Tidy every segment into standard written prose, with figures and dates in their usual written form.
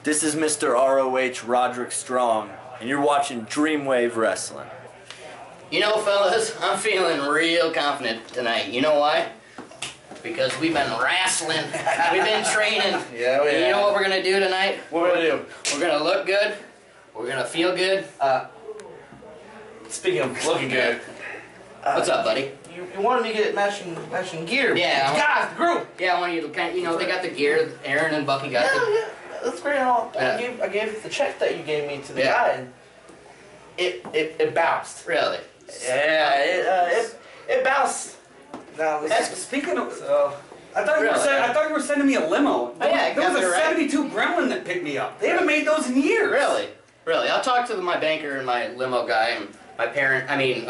This is Mr. ROH Roderick Strong, and you're watching DREAMWAVE Wrestling. You know, fellas, I'm feeling real confident tonight. You know why? Because we've been wrestling. We've been training. Yeah, we have. You know what we're going to do tonight? What are we going to do? We're going to look good. We're going to feel good. Speaking of looking good. What's up, buddy? You wanted me to get matching gear. Yeah. Guys, the group. Yeah, I want you to kind of, you know, they got the gear. Aaron and Bucky got the... Yeah, that's great. I gave the check that you gave me to the guy, and it bounced. Really? Yeah, it bounced. Now, speaking of, I thought you were sending me a limo. Oh, yeah, there was a 72 Gremlin that picked me up. They haven't made those in years. Really? Really? I'll talk to my banker and my limo guy and my parent. I mean,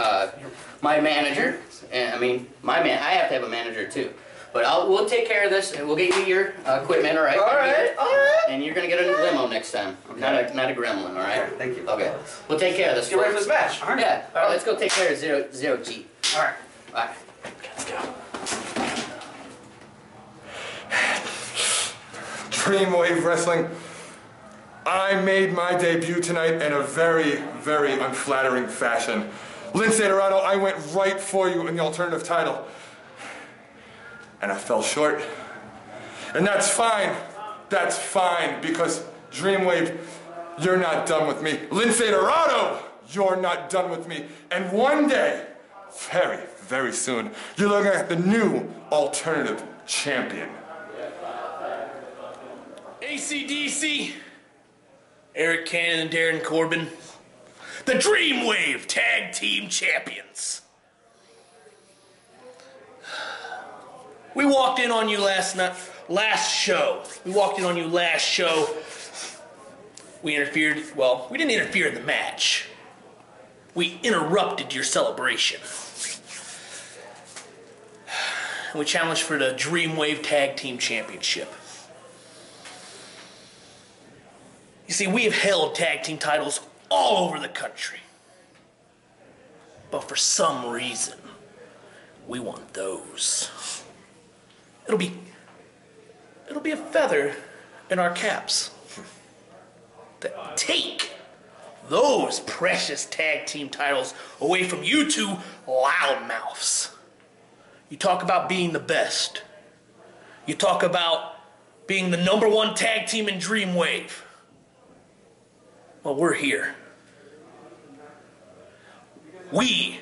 my manager. And I have to have a manager too. But we'll take care of this, and we'll get you your equipment, all right? All right. And you're gonna get a limo next time, not a gremlin, all right? Okay, thank you. Okay. We'll take care of this. Get ready for this match. All right. Yeah. All right. Let's go take care of Zero G. All right. All right. Let's go. DREAMWAVE Wrestling. I made my debut tonight in a very, very unflattering fashion. Lince Dorado, I went right for you in the alternative title. And I fell short. And that's fine. That's fine, because DREAMWAVE, you're not done with me. Lince Dorado, you're not done with me. And one day, very, very soon, you're looking at the new alternative champion. AC/DC, Eric Cannon and Darren Corbin, the DREAMWAVE Tag Team Champions. We walked in on you last show. We interfered, well, we didn't interfere in the match. We interrupted your celebration. And we challenged for the DREAMWAVE Tag Team Championship. You see, we have held tag team titles all over the country. But for some reason, we want those. It'll be a feather in our caps to take those precious tag team titles away from you two loudmouths. You talk about being the best. You talk about being the #1 tag team in DREAMWAVE. Well, we're here. We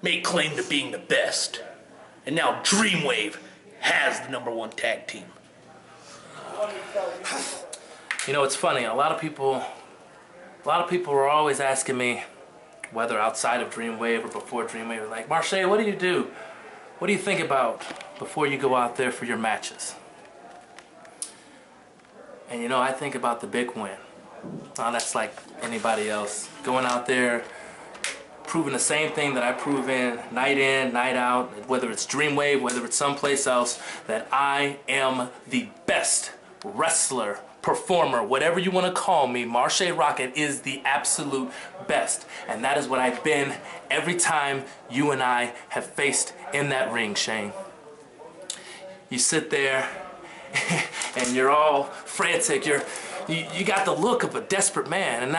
make claim to being the best. And now DREAMWAVE has the #1 tag team. You know, it's funny. A lot of people are always asking me, whether outside of DREAMWAVE or before DREAMWAVE, like, Marche, what do you do? What do you think about before you go out there for your matches? And you know, I think about the big win. That's like anybody else. Going out there, proving the same thing that I prove in, night out, whether it's DREAMWAVE, whether it's someplace else, that I am the best wrestler, performer, whatever you want to call me. Marche Rocket is the absolute best. And that is what I've been every time you and I have faced in that ring, Shane. You sit there and you're all frantic. You got the look of a desperate man, and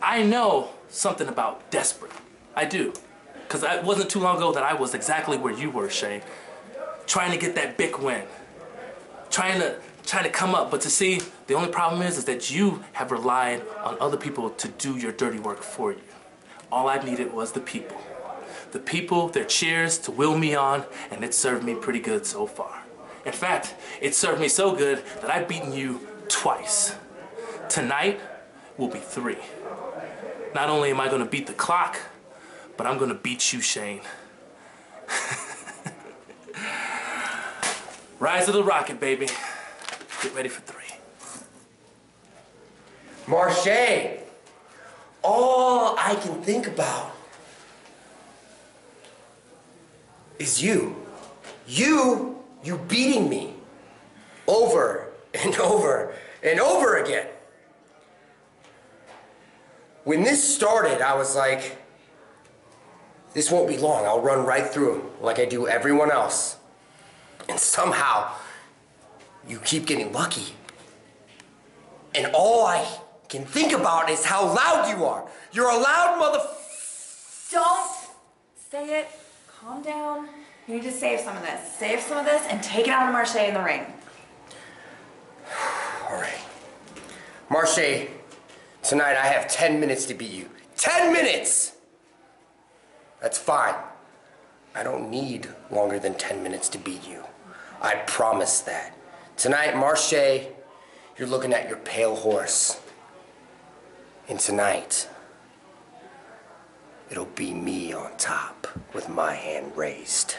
I know something about desperate. I do. Because it wasn't too long ago that I was exactly where you were, Shane. Trying to get that big win. Trying to come up, but to see, the only problem is that you have relied on other people to do your dirty work for you. All I needed was the people. The people, their cheers to will me on, and it served me pretty good so far. In fact, it served me so good that I've beaten you twice. Tonight will be 3. Not only am I going to beat the clock, but I'm going to beat you, Shane. Rise of the Rocket, baby. Get ready for 3. Marche, all I can think about is you. You beating me over and over and over again. When this started, I was like, this won't be long. I'll run right through him like I do everyone else. And somehow, you keep getting lucky. And all I can think about is how loud you are. You're a loud Don't say it. Calm down. You need to save some of this. Save some of this and take it out of Marche in the ring. All right. Marche, tonight I have 10 minutes to beat you. 10 minutes! That's fine. I don't need longer than 10 minutes to beat you. I promise that. Tonight, Marche, you're looking at your pale horse. And tonight, it'll be me on top with my hand raised.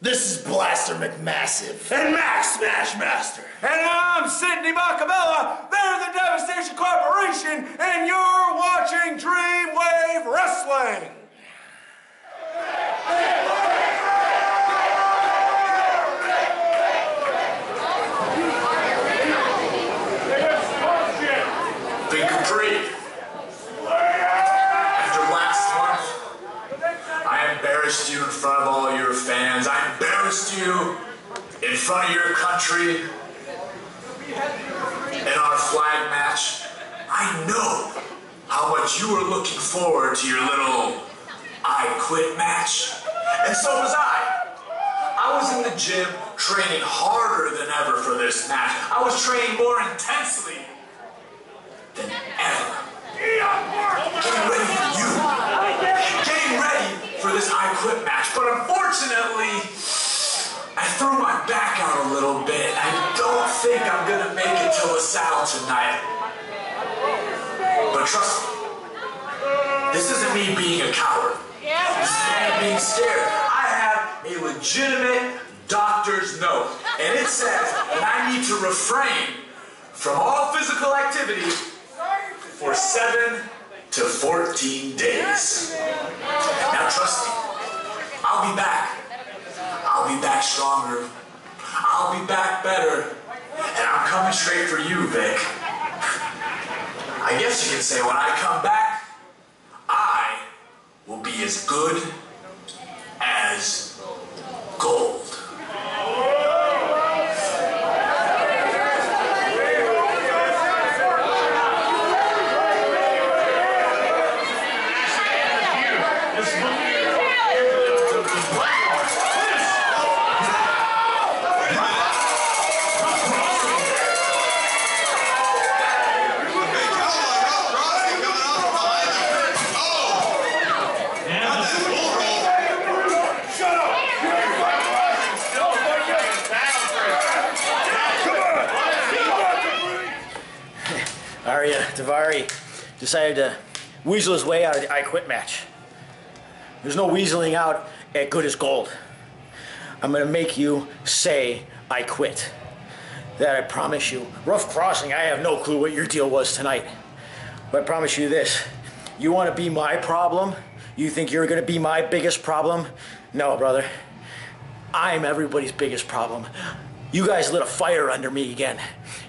This is Blaster McMassive. And Max Smashmaster. And I'm Sidney Bacabella. They're the Devastation Corporation, and you're watching DREAMWAVE Wrestling. Big Capri. After last month, I embarrassed you in front of all your fans. I embarrassed you in front of your country in our flag match. I know how much you were looking forward to your little I Quit match. And so was I. I was in the gym training harder than ever for this match. I was training more intensely than ever. Getting ready for you. Getting ready for this I Quit match. But unfortunately, I threw my back out a little bit. I don't think I'm gonna make it to LaSalle tonight. But trust me, this isn't me being a coward. This is me being scared. I have a legitimate doctor's note, and it says that I need to refrain from all physical activity for 7 to 14 days. Now trust me, I'll be back. I'll be back stronger. I'll be back better. And I'm coming straight for you, Vic. I guess you can say when I come back, I will be as good as gold. Davari decided to weasel his way out of the I Quit match. There's no weaseling out at Good as Gold. I'm gonna make you say I quit. That I promise you. Rough Crossing, I have no clue what your deal was tonight. But I promise you this. You wanna be my problem? You think you're gonna be my biggest problem? No, brother. I'm everybody's biggest problem. You guys lit a fire under me again.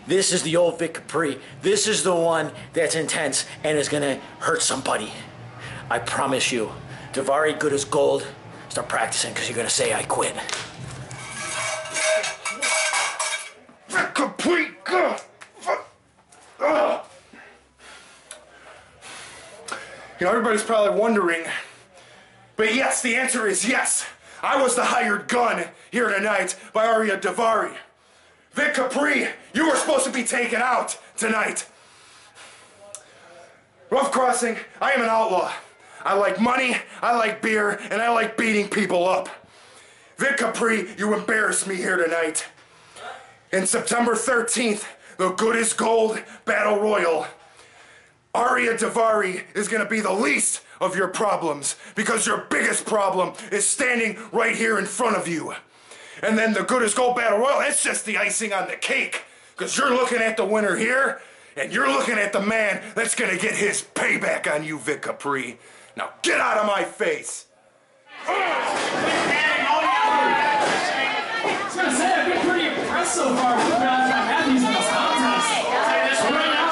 This is the old Vic Capri. This is the one that's intense and is gonna hurt somebody. I promise you. Davari Good as Gold. Start practicing because you're gonna say I quit. Vic Capri, good. You know, everybody's probably wondering, but yes, the answer is yes. I was the hired gun here tonight by Arya Davari. Vic Capri, you were supposed to be taken out tonight. Rough Crossing, I am an outlaw. I like money, I like beer, and I like beating people up. Vic Capri, you embarrassed me here tonight. And September 13th, the Good as Gold Battle Royal, Arya Davari is gonna be the least of your problems because your biggest problem is standing right here in front of you. And then the Good as Gold Battle Royal, it's just the icing on the cake because you're looking at the winner here and you're looking at the man that's gonna get his payback on you, Vic Capri. Now get out of my face. I was gonna say, I've been pretty impressed so far with Matthews in this contest. Right now,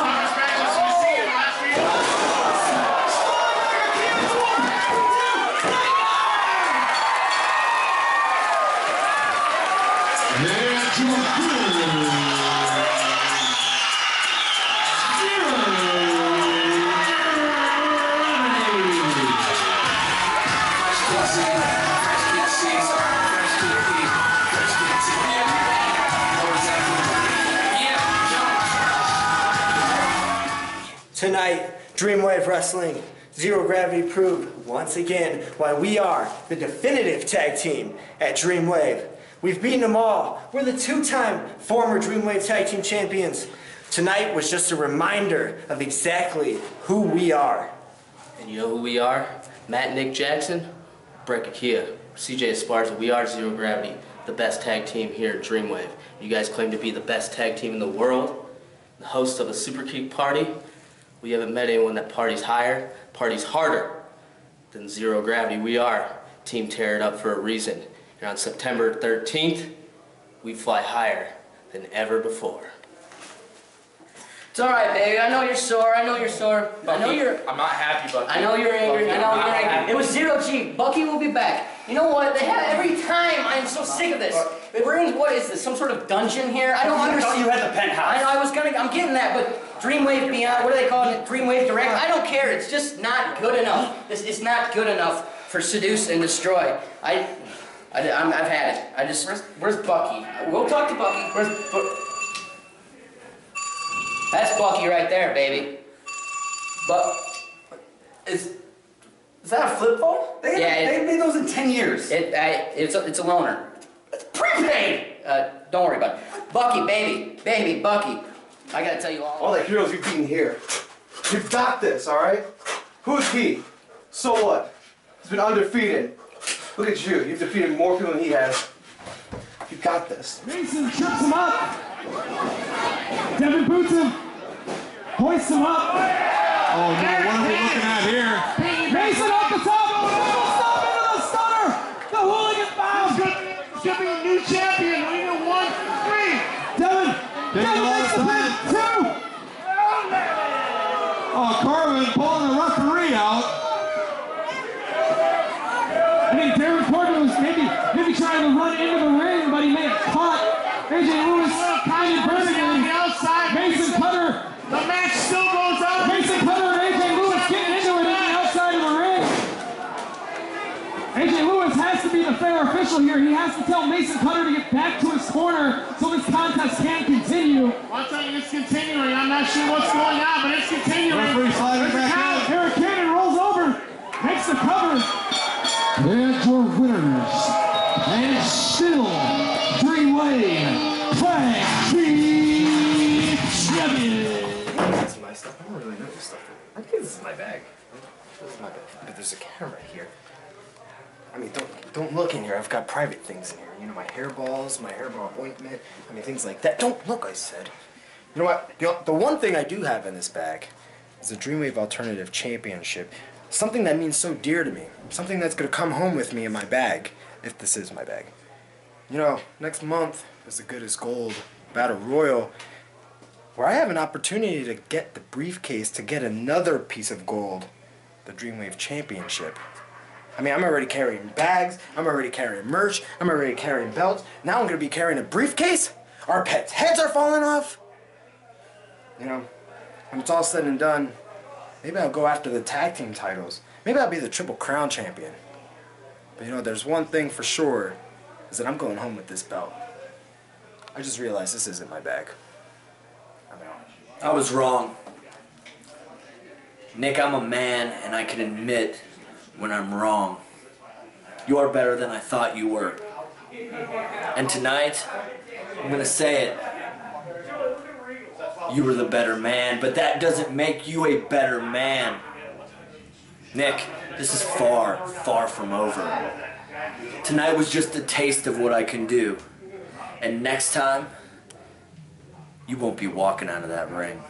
Tonight, DREAMWAVE Wrestling Zero Gravity proved once again why we are the definitive tag team at DREAMWAVE. We've beaten them all. We're the two-time former DREAMWAVE Tag Team Champions. Tonight was just a reminder of exactly who we are. And you know who we are? Matt and Nick Jackson, Breck Kia, CJ Esparza. We are Zero Gravity, the best tag team here at DREAMWAVE. You guys claim to be the best tag team in the world, the host of a Super Kick party. We haven't met anyone that parties higher, parties harder than Zero Gravity. We are Team Tear It Up for a reason. And on September 13th, we fly higher than ever before. It's alright, baby. I know you're sore. I know you're sore. Bucky, I know you're... I'm not happy, Bucky. I know you're angry. Bucky, I know I'm you're not angry. happy. It was Zero G. Bucky will be back. You know what? They have every time. I am so sick of this. We're in, what is this? Some sort of dungeon here? I don't understand. I thought you had the penthouse. I know. I'm getting that, but DREAMWAVE Beyond, what are they calling it? DREAMWAVE Direct? I don't care. It's just not good enough. This is not good enough for Seduce and Destroy. I've had it. I just... Where's Bucky? We'll talk to Bucky. That's Bucky right there, baby. But Is that a flip phone? They made those in 10 years. It's a loaner. It's prepaid. Don't worry about it. Bucky, baby, Bucky. I gotta tell you all the heroes you've beaten here. You've got this, all right? Who's he? So what? He's been undefeated. Look at you. You've defeated more people than he has. You got this. Mason trips him up. Devin boots him. Hoists him up. Oh no, what are we looking at here? Mason off the top. Stop into the stunner. The hooligan bound. Should be a new champion. We need 1, 3. Devin Taking a lot of makes the pin. time. 2. Oh, Carvin pulling the referee out. I think Darren Corbin was maybe trying to run into the ring, but he may have caught AJ Lewis kind of burning him. Mason Cutter. The match still goes on. Mason Cutter and AJ Lewis getting into it on the outside of the ring. AJ Lewis has to be the fair official here. He has to tell Mason Cutter to get back to his corner so this contest can continue. One time it's continuing. I'm not sure what's going on, but it's continuing. Referee sliding back in. Eric Cannon rolls over, makes the cover. And your winners, and still DREAMWAVE Tag Team Champions. That's my stuff. I don't really know this stuff. I think this is my bag. This is my bag. But there's a camera here. I mean, don't look in here. I've got private things in here. You know, my hairballs, my hairball ointment. I mean, things like that. Don't look, I said. You know what? You know, the one thing I do have in this bag is the DREAMWAVE Alternative Championship. Something that means so dear to me. Something that's going to come home with me in my bag, if this is my bag. You know, next month is the Good as Gold Battle Royal, where I have an opportunity to get the briefcase to get another piece of gold, the DREAMWAVE Championship. I mean, I'm already carrying bags, I'm already carrying merch, I'm already carrying belts. Now I'm going to be carrying a briefcase? Our pets' heads are falling off? You know, when it's all said and done, maybe I'll go after the tag team titles. Maybe I'll be the Triple Crown champion. But you know, there's one thing for sure, is that I'm going home with this belt. I just realized this isn't my bag. I was wrong. Nick, I'm a man, and I can admit when I'm wrong. You are better than I thought you were. And tonight, I'm gonna say it. You were the better man, but that doesn't make you a better man. Nick, this is far, far from over. Tonight was just a taste of what I can do. And next time, you won't be walking out of that ring.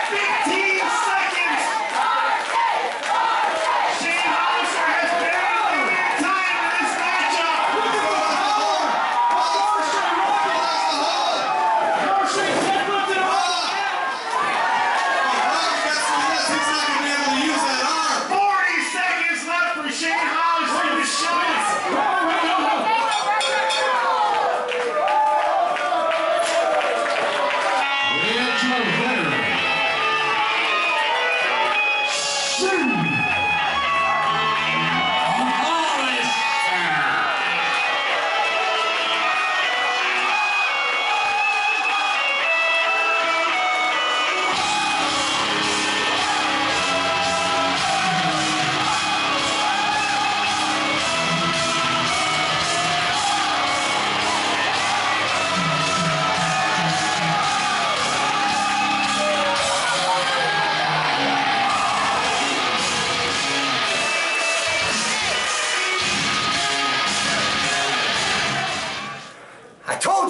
15 seconds. Shane Hollister has barely made time in this matchup. Shane lifted him up. 40 seconds left for Shane Hollister to show us.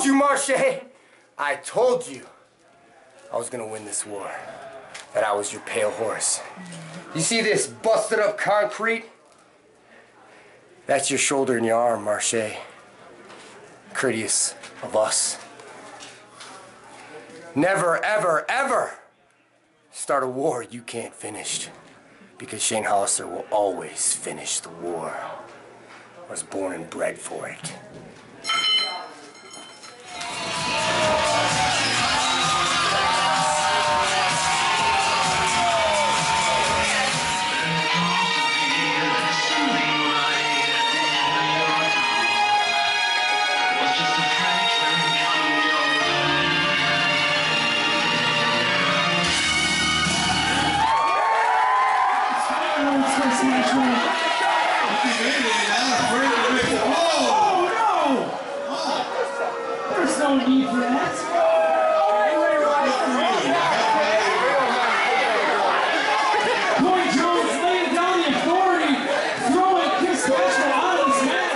told you, Marche. I told you I was gonna win this war. That I was your pale horse. You see this busted up concrete? That's your shoulder and your arm, Marche. Courteous of us. Never, ever, ever start a war you can't finish. Because Shane Hollister will always finish the war. I was born and bred for it. There's no need for that. Corey Jones laying down the authority, throwing Chris Preshow out of this match.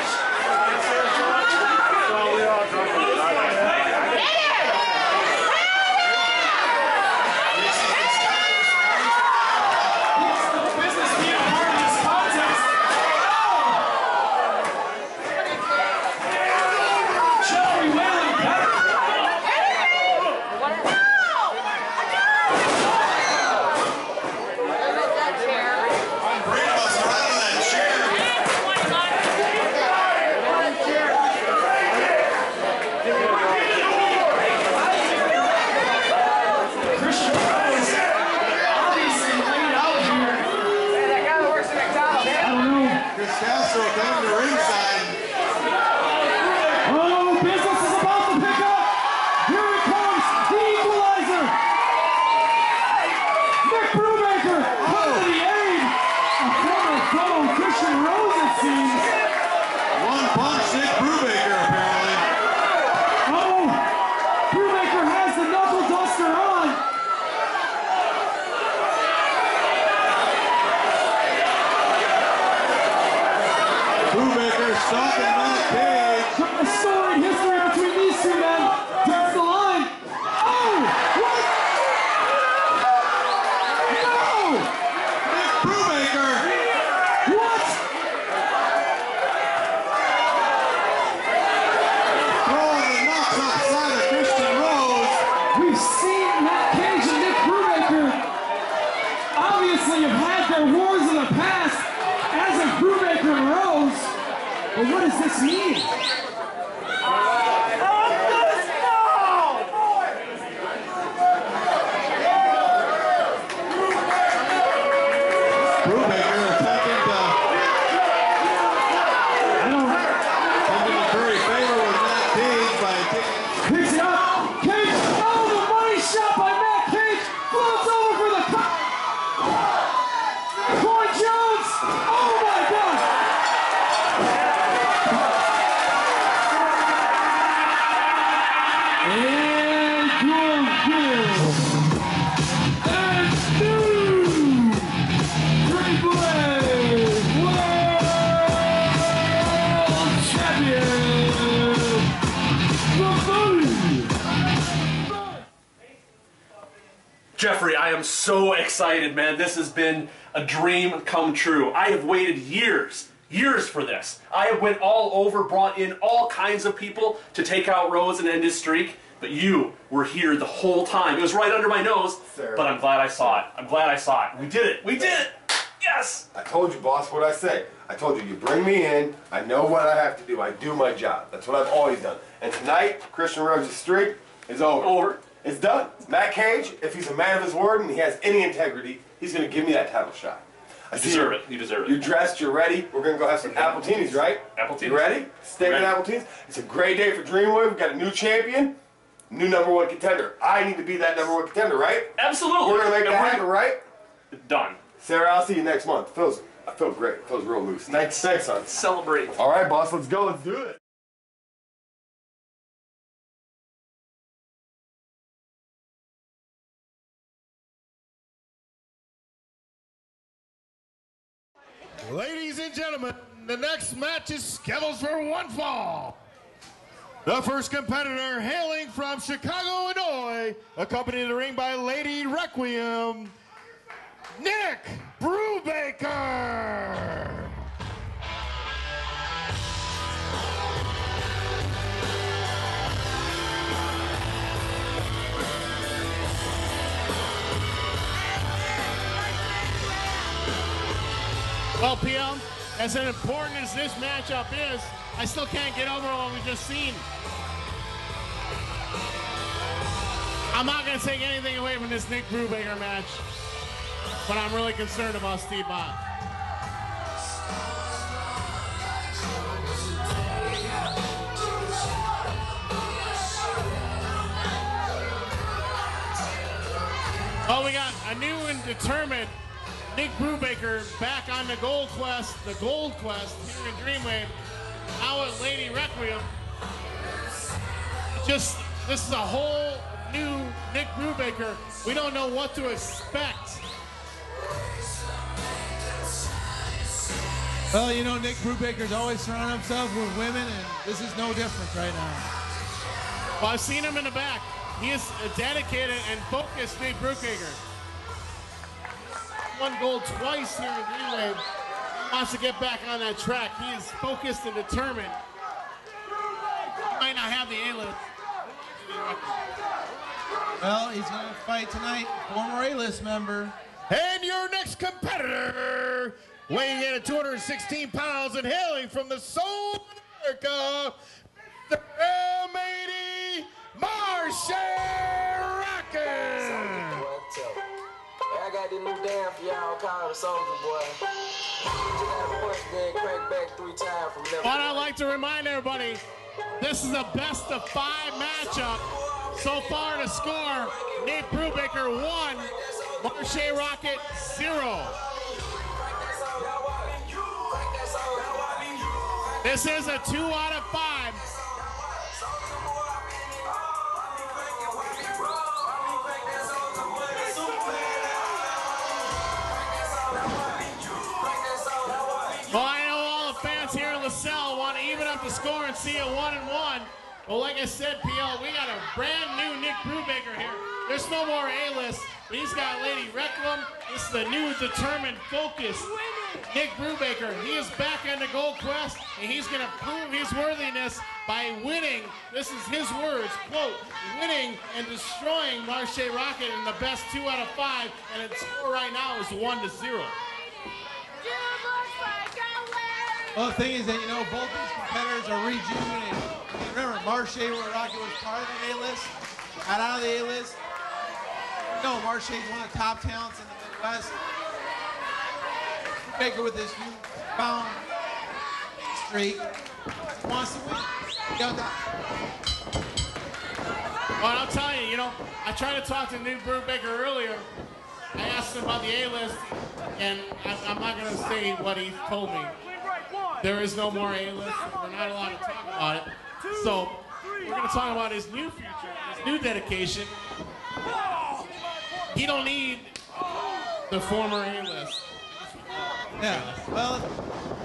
Jeffrey, I am so excited, man. This has been a dream come true. I have waited years for this. I have went all over, brought in all kinds of people to take out Rose and end his streak, but you were here the whole time. It was right under my nose, but I'm glad I saw it. I'm glad I saw it. We did it. We did it. Yes! I told you, boss, what I say. I told you, you bring me in, I know what I have to do. I do my job. That's what I've always done. And tonight, Christian Rose's streak is over. It's done. Matt Cage, if he's a man of his word and he has any integrity, he's going to give me that title shot. You deserve it. You deserve it. You're dressed, you're ready. We're going to go have some appletinis, right? Appletinis. You ready? Steak and appletinis. It's a great day for DREAMWAVE. We've got a new champion, new #1 contender. I need to be that #1 contender, right? Absolutely. We're going to make that happen, right? Done. Sarah, I'll see you next month. I feel great. It feels real loose. Thanks, son. Celebrate. All right, boss, let's go. Let's do it. Ladies and gentlemen, the next match is scheduled for one fall. The first competitor hailing from Chicago, Illinois, accompanied to the ring by Lady Requiem, Nick Brubaker. Well, PL, as important as this matchup is, I still can't get over what we just seen. I'm not going to take anything away from this Nick Brubaker match, but I'm really concerned about Steve Bott. Oh, we got a new and determined Nick Brubaker back on the gold quest here in Dreamwave, now with Lady Requiem. This is a whole new Nick Brubaker. We don't know what to expect. Well, you know, Nick Brubaker's always surrounded himself with women, and this is no different right now. Well, I've seen him in the back. He is a dedicated and focused Nick Brubaker. Won gold twice here in Dreamwave. He wants to get back on that track. He is focused and determined. Might not have the A-list. Well, he's going to fight tonight, former A-list member. And your next competitor, weighing in at 216 pounds and hailing from the soul of America, the M80 Marshall Rocket. I got this new dance for y'all called the Soldier Boy. But I'd like to remind everybody, this is a best of 5 matchup. So far to score, Nick Brubaker 1, Marshall Rocket 0. This is a 2 out of 5. Well, I know all the fans here in LaSalle want to even up the score and see a 1-1. Well, like I said, PL, we got a brand new Nick Brubaker here. There's no more A-list, but he's got Lady Requiem. This is the new, determined, focused Nick Brubaker. He is back on the gold quest, and he's going to prove his worthiness by winning. This is his words, quote, winning and destroying Marshall Rocket in the best 2 out of 5, and its score right now is 1-0. Well, the thing is that, you know, both these competitors are rejuvenated. Remember, Marshall Rocket was part of the A-list, got out of the A-list. No, Marshall's one of the top talents in the Midwest. Baker with this new found streak wants to win. Well, I'll tell you, you know, I tried to talk to Nick Brubaker earlier. I asked him about the A-list, and I'm not going to say what he told me. There is no more A-list. We're not allowed to talk about it. So we're going to talk about his new future, his new dedication. He don't need the former A-list. Yeah, well,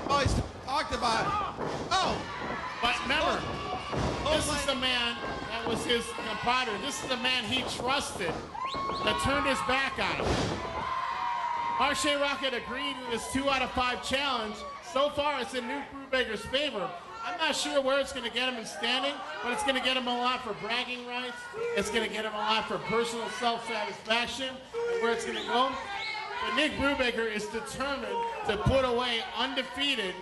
always talked about it. Oh! But remember, this is the man that was his competitor. This is the man he trusted that turned his back on him. Marshall Rocket agreed to this 2 out of 5 challenge. So far, it's in Nick Brubaker's favor. I'm not sure where it's going to get him in standing, but it's going to get him a lot for bragging rights. It's going to get him a lot for personal self-satisfaction, and where it's going to go. But Nick Brubaker is determined to put away undefeated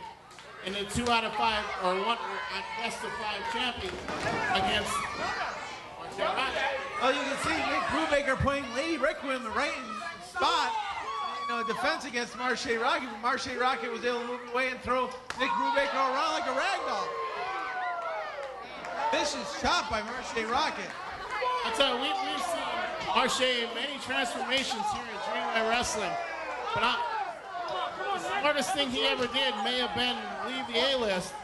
in the 2 out of 5 or best of 5 champion against Marshall Rocket. Well, you can see Nick Brubaker putting Lady Requiem in the right spot. You know, defense against Marshall Rocket, but Marshall Rocket was able to move away and throw Nick Brubaker around like a rag doll. Vicious chop by Marshall Rocket. I tell you, we've seen Marshall in many transformations here at Dreamwave Wrestling, but the smartest thing he ever did may have been leave the A-list.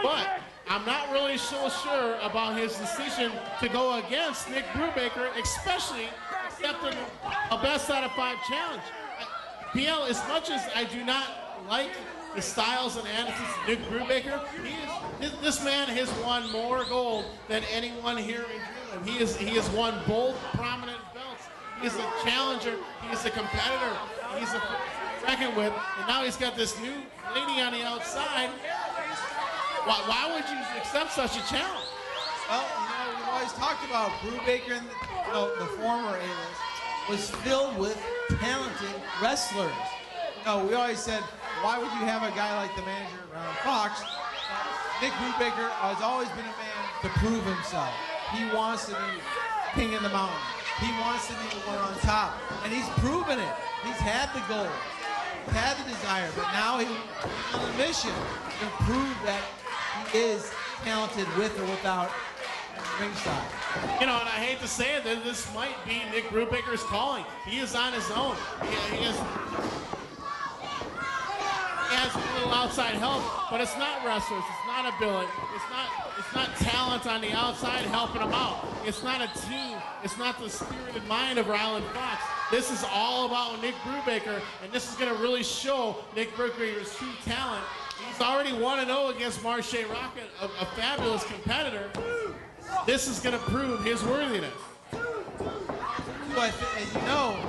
But I'm not really so sure about his decision to go against Nick Brubaker, especially accepting a best out of 5 challenge. PL, as much as I do not like the styles and attitudes of Nick Brubaker, this man has won more gold than anyone here in Dreamwave. He has won both prominent belts. He's a challenger, he's a competitor, he's a reckon with, and now he's got this new lady on the outside. Why would you accept such a challenge? Well, we've always talked about Brubaker and the former A-list was filled with talented wrestlers. We always said, why would you have a guy like the manager, Fox? Nick Brubaker has always been a man to prove himself. He wants to be king in the mountain. He wants to be the one on top, and he's proven it. He's had the goal, he's had the desire, but now he's on a mission to prove that he is talented with or without ringside. And I hate to say it, this might be Nick Brubaker's calling. He is on his own. He has a little outside help, but it's not wrestlers, it's not ability, it's not talent on the outside helping him out. It's not a team, it's not the spirited mind of Ryland Fox. This is all about Nick Brubaker, and this is going to really show Nick Brubaker's true talent. He's already 1-0 against Marche Rocket, a fabulous competitor. This is going to prove his worthiness. But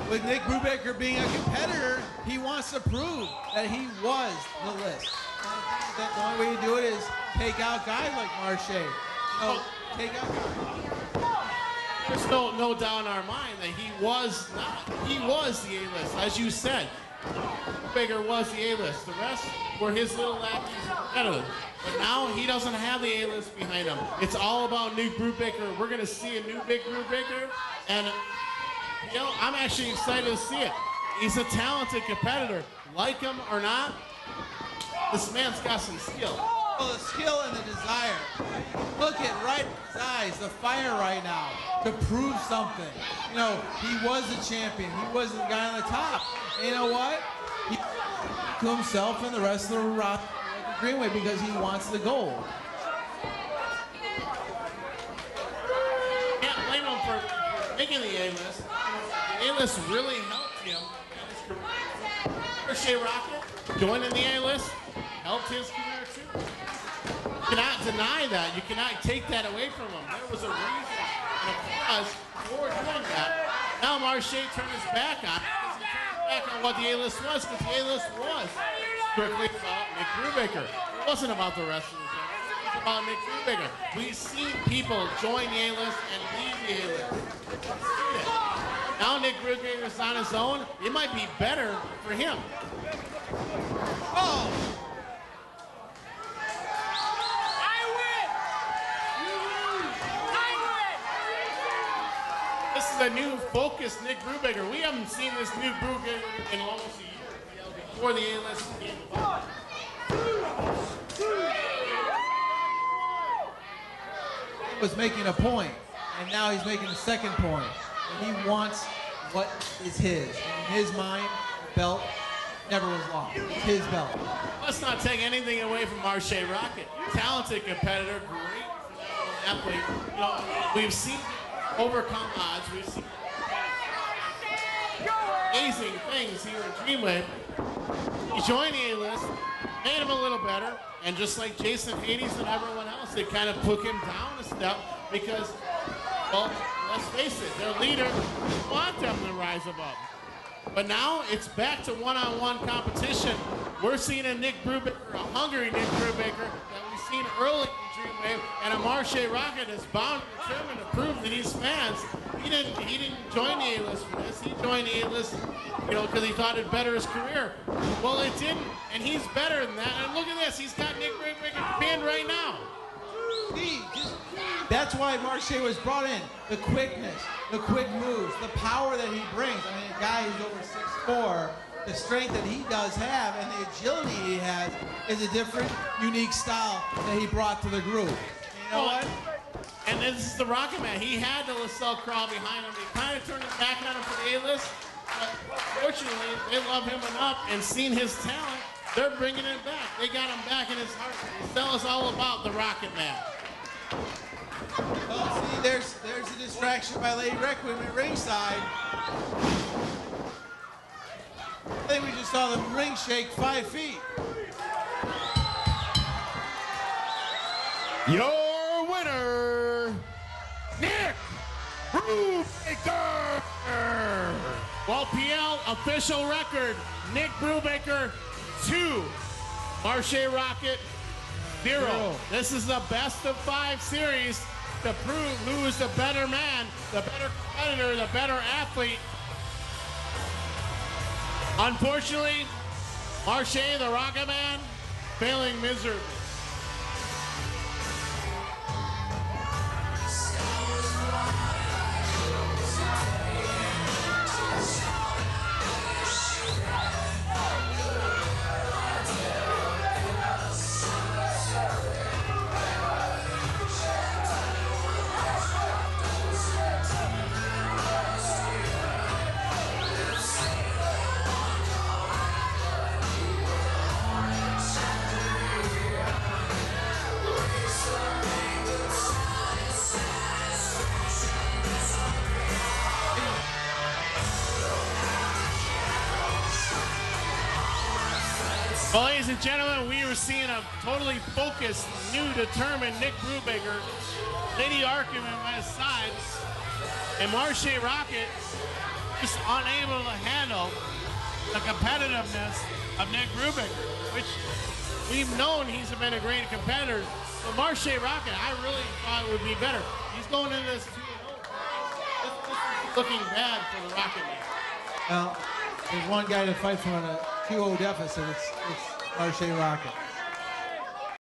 with Nick Brubaker being a competitor, he wants to prove that he was the list. That the only way to do it is take out guys like Marche. Take out guys. There's no doubt in our mind that he was the A-list, as you said. Brubaker was the A-list. The rest were his little lackeys and competitors. But now he doesn't have the A-list behind him. It's all about Nick Brubaker. We're going to see a new Nick Brubaker, and I'm actually excited to see it. He's a talented competitor. Like him or not, this man's got some skill. Well, the skill and the desire. Look at right in his eyes, the fire right now to prove something. He was the champion. He was the guy on the top. And you know what? He to himself and the rest of the Dreamwave because he wants the gold. Can't blame him for making the A-list. The A-list really helped him in his career. Ricochet Rocket joining the A-list helped his career too. You cannot deny that. You cannot take that away from him. There was a reason and a cause for doing that. Now Marche turned his back on it because he turned back on what the A-list was, because the A-list was strictly about Nick Brubaker. It wasn't about the wrestlers. It was about Nick Brubaker. We've seen people join the A-list and leave the A-list. Now Nick Brubaker's on his own. It might be better for him. Oh! This is a new focused Nick Brubaker. We haven't seen this new Brubaker in almost a year before the A-list came about. He was making a point, and now he's making a second point. And he wants what is his. And in his mind, the belt never was lost. It's his belt. Let's not take anything away from Marche Rocket. Talented competitor, great athlete. We've seen overcome odds. We've seen amazing things here in Dreamwave. He joined the A-list, made him a little better, and just like Jason Hades and everyone else, they kind of took him down a step because, well, let's face it, their leader want them to rise above. But now it's back to one-on-one competition. We're seeing a Nick Brubaker, a hungry Nick Brubaker that we've seen early in Dreamwave, and a Marche Rocket is bound and determined to prove that he's fans. He didn't join the A-list for this. He joined the A-list, because he thought it'd better his career. Well, it didn't, and he's better than that. And look at this, he's got Nick Brubaker pinned right now. That's why Marche was brought in. The quickness, the quick moves, the power that he brings. I mean, a guy who's over 6'4", the strength that he does have and the agility he has is a different, unique style that he brought to the group. You know what? And this is the Rocket Man. He had the LaSalle crowd behind him. He kind of turned his back on him for the A-list. But fortunately, they love him enough and seen his talent. They're bringing him back. They got him back in his heart. Tell us all about the Rocket Man. Well, see, there's a distraction by Lady Requiem at ringside. I think we just saw the ring shake 5 feet. Your winner, Nick Brubaker. Well, PL official record, Nick Brubaker 2, Marche Rocket 0. This is the best of 5 series to prove who is the better man, the better competitor, the better athlete. Unfortunately, Marche, the Rocket Man, failing miserably. Well, ladies and gentlemen, we are seeing a totally focused, new, determined Nick Brubaker. Lady Arkham by his side. And Marche Rocket just unable to handle the competitiveness of Nick Brubaker, which we've known he's been a great competitor. But Marche Rocket, I really thought would be better. He's going into this 2-0. This is looking bad for the Rocket Man. Well, there's one guy to fight from a 2-0 deficit. It's Marche Rocket.